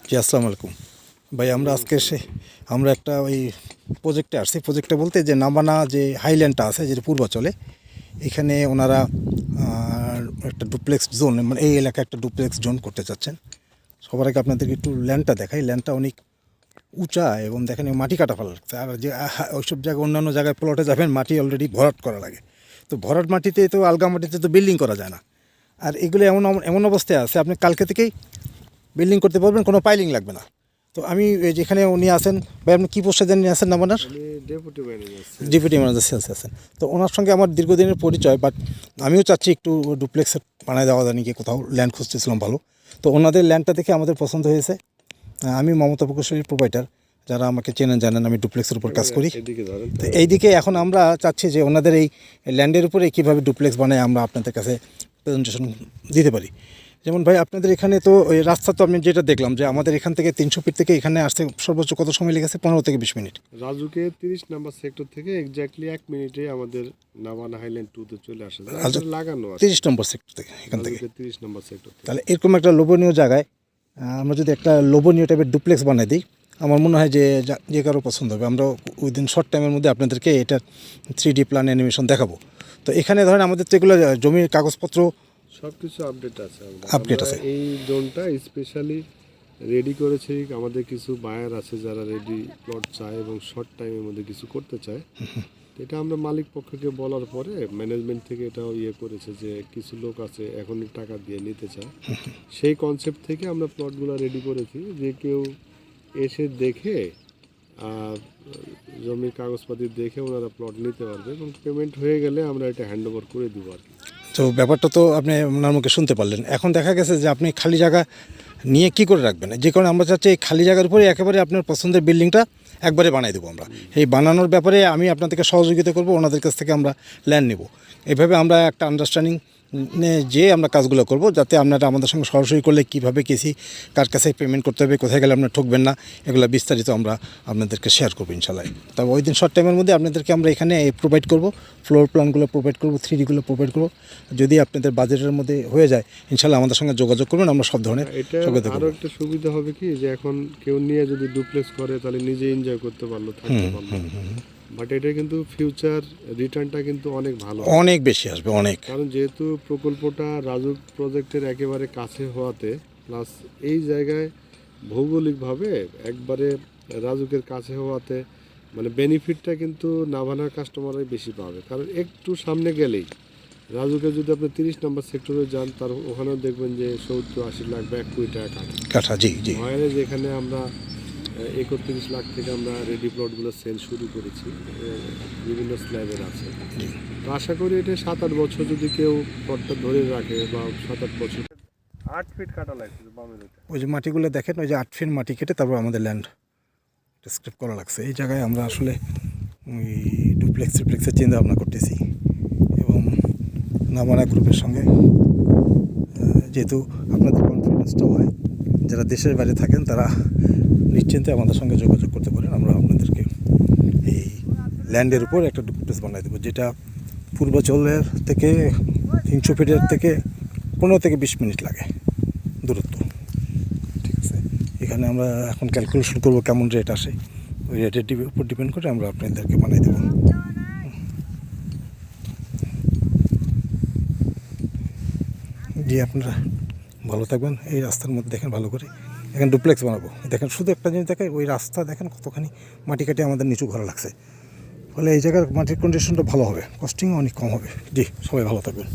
জি, আসসালামু আলাইকুম ভাই। আমরা আজকে আমরা একটা ওই প্রজেক্টে আসছি। প্রজেক্টটা বলতে যে নামানা যে হাইল্যান্ডটা আছে যেটা পূর্বাচলে, এখানে ওনারা একটা ডুপ্লেক্স জোন, মানে এই এলাকায় একটা ডুপ্লেক্স জোন করতে চাচ্ছেন। সবার আগে আপনাদেরকে একটু ল্যান্ডটা দেখাই। ল্যান্ডটা অনেক উঁচা এবং দেখেন মাটি কাটা ফেলা লাগছে। আর যে ওইসব জায়গায় অন্যান্য জায়গায় প্লটে যাবেন মাটি অলরেডি ভরাট করা লাগে। তো ভরাট মাটিতে তো আলগা মাটিতে তো বিল্ডিং করা যায় না। আর এগুলো এমন এমন অবস্থায় আছে, আপনি কালকে থেকেই বিল্ডিং করতে পারবেন, কোনো পাইলিং লাগবে না। তো আমি যেখানে উনি আছেন, ভাই আপনি কী পোস্টে জানিয়ে আছেন নাম ওনার? ডেপুটি ম্যানেজার সেলস আছেন। তো ওনার সঙ্গে আমার দীর্ঘদিনের পরিচয়, বাট আমিও চাচ্ছি একটু ডুপ্লেক্সের বানায় দেওয়া জানি কি কোথাও ল্যান্ড খুঁজতেছিলাম ভালো। তো ওনাদের ল্যান্ডটা দেখে আমাদের পছন্দ হয়েছে। আমি মমতা প্রকৌশলীর প্রোভাইডার, যারা আমাকে চেনেন জানেন আমি ডুপ্লেক্সের উপর কাজ করি। তো এইদিকে এখন আমরা চাচ্ছি যে ওনাদের এই ল্যান্ডের উপরে কীভাবে ডুপ্লেক্স বানায় আমরা আপনাদের কাছে প্রেজেন্টেশন দিতে পারি। যেমন ভাই আপনাদের এখানে তো ওই রাস্তা, তো আমি যেটা দেখলাম যে আমাদের এখান থেকে 300 ফিট থেকে এখানে আসতে সর্বোচ্চ কত সময় লেগেছে? 15 থেকে 20 মিনিট। রাজুকে 30 নম্বর সেক্টর থেকে এক্স্যাক্টলি 1 মিনিটে আমাদের নাভানা হাইল্যান্ড 2 তে চলে আসে। লাগানো আছে 30 নম্বর সেক্টর থেকে, এখান থেকে 30 নম্বর সেক্টর। তাহলে এরকম একটা লোভনীয় জায়গায় আমরা যদি একটা লোভনীয় টাইপের ডুপ্লেক্স বানিয়ে দিই, আমার মনে হয় যে যে কারো পছন্দ হবে। আমরা উইদিন শর্ট টাইমের মধ্যে আপনাদেরকে এটা 3D প্ল্যান অ্যানিমেশন দেখাবো। তো এখানে ধরেন আমাদের তো এগুলো জমির কাগজপত্র সবকিছু আপডেট আছে। আপডেট আছে। এই জোনটা স্পেশালি রেডি করেছি। আমাদের কিছু বায়ার আছে যারা রেডি প্লট চায় এবং শর্ট টাইমের মধ্যে কিছু করতে চায়। এটা আমরা মালিক পক্ষকে বলার পরে ম্যানেজমেন্ট থেকে এটাও করেছে যে কিছু লোক আছে এখনই টাকা দিয়ে নিতে চায়। সেই কনসেপ্ট থেকে আমরা প্লটগুলো রেডি করেছি যে কেউ এসে দেখে জমির কাগজপাতি দেখে ওনারা প্লট নিতে পারবে এবং পেমেন্ট হয়ে গেলে আমরা এটা হ্যান্ড ওভার করে দেবো আর কি। তো ব্যাপারটা তো আপনি ওনার মুখে শুনতে পারলেন। এখন দেখা গেছে যে আপনি খালি জায়গা নিয়ে কি করে রাখবেন, যে কারণে আমরা চাচ্ছি এই খালি জায়গার উপরে একেবারে আপনার পছন্দের বিল্ডিংটা একবারে বানিয়ে দেবো আমরা। এই বানানোর ব্যাপারে আমি আপনাদেরকে সহযোগিতা করব, ওনাদের কাছ থেকে আমরা ল্যান্ড নেব। এইভাবে আমরা একটা আন্ডারস্ট্যান্ডিং যে আমরা কাজগুলো করব, যাতে আপনারা আমাদের সঙ্গে সরাসরি করলে কীভাবে কেসি কার কাছে পেমেন্ট করতে হবে, কোথায় গেলে আপনারা ঠকবেন না, এগুলো বিস্তারিত আমরা আপনাদেরকে শেয়ার করবো ইনশাল্লাহ। তবে ওই দিন শর্ট টাইমের মধ্যে আপনাদেরকে আমরা এখানে প্রোভাইড করব, ফ্লোর প্ল্যানগুলো প্রোভাইড করব, 3Dগুলো প্রোভাইড করব। যদি আপনাদের বাজেটের মধ্যে হয়ে যায় ইনশাল্লাহ আমাদের সঙ্গে যোগাযোগ করবেন, আমরা সব ধরনের সহায়তা করব। আরও একটা সুবিধা হবে কি যে এখন কেউ নিয়ে যদি ডুপ্লেক্স করে তাহলে নিজে এনজয় করতে পারলো, থাকতে পারলো। বাট এটা কিন্তু ফিউচার রিটার্নটা কিন্তু অনেক ভালো, অনেক বেশি আসবে অনেক। কারণ যেহেতু প্রকল্পটা রাজুক প্রজেক্টের একেবারে কাছে হওয়াতে, প্লাস এই জায়গায় ভৌগোলিকভাবে একবারে রাজুকের কাছে হওয়াতে মানে বেনিফিটটা কিন্তু নাভানার কাস্টমাররাই বেশি পাবে। কারণ একটু সামনে গেলেই রাজুকে যদি আপনি 30 নম্বর সেক্টরে যান, তার ওখানেও দেখবেন যে 70-80 লাখ বা 1 কোটি টাকা কাঠা। জি জি। ভয়ারে যেখানে আমরা 31 লাখ থেকে আমরা রেডি প্লটগুলো সেল শুরু করেছি, বিভিন্ন স্ল্যাবের আছে। তো আশা করি এটা 7-8 বছর যদি কেউ প্লটটা ধরে রাখে, বা 7-8 বছর। 8 ফিট কাটা লাগছে বামের ওটা। ওই যে মাটিগুলো দেখেন, ওই যে 8 ফিট মাটি কেটে তারপর আমাদের ল্যান্ড স্ক্রিপ্ট করা লাগছে। এই জায়গায় আমরা আসলে ওই ডুপ্লেক্সের চিন্তা ভাবনা করতেছি এবং নামানা গ্রুপের সঙ্গে, যেহেতু আপনাদের কনফিডেন্সটাও হয়, যারা দেশের বাইরে থাকেন তারা নিশ্চিন্তে আমাদের সঙ্গে যোগাযোগ করতে পারেন। আমরা আপনাদেরকে এই ল্যান্ডের উপর একটা ডুপ্লেক্স বানিয়ে দেবো, যেটা পূর্বাচলের থেকে 300 ফিটের থেকে 15 থেকে 20 মিনিট লাগে দূরত্ব। ঠিক আছে, এখানে আমরা এখন ক্যালকুলেশন করবো কেমন রেট আসে, ওই রেটের উপর ডিপেন্ড করে আমরা আপনাদেরকে বানিয়ে দেবো। জি, আপনারা ভালো থাকবেন। এই রাস্তার মধ্যে দেখেন ভালো করে, এখানে ডুপ্লেক্স বানাবো। দেখেন শুধু একটা জিনিস দেখেন, ওই রাস্তা দেখেন কতখানি মাটি কাটে আমাদের নিচু ঘরে লাগছে। ফলে এই জায়গার মাটির কন্ডিশনটা ভালো হবে, কস্টিংও অনেক কম হবে। জি, সবাই ভালো থাকবেন।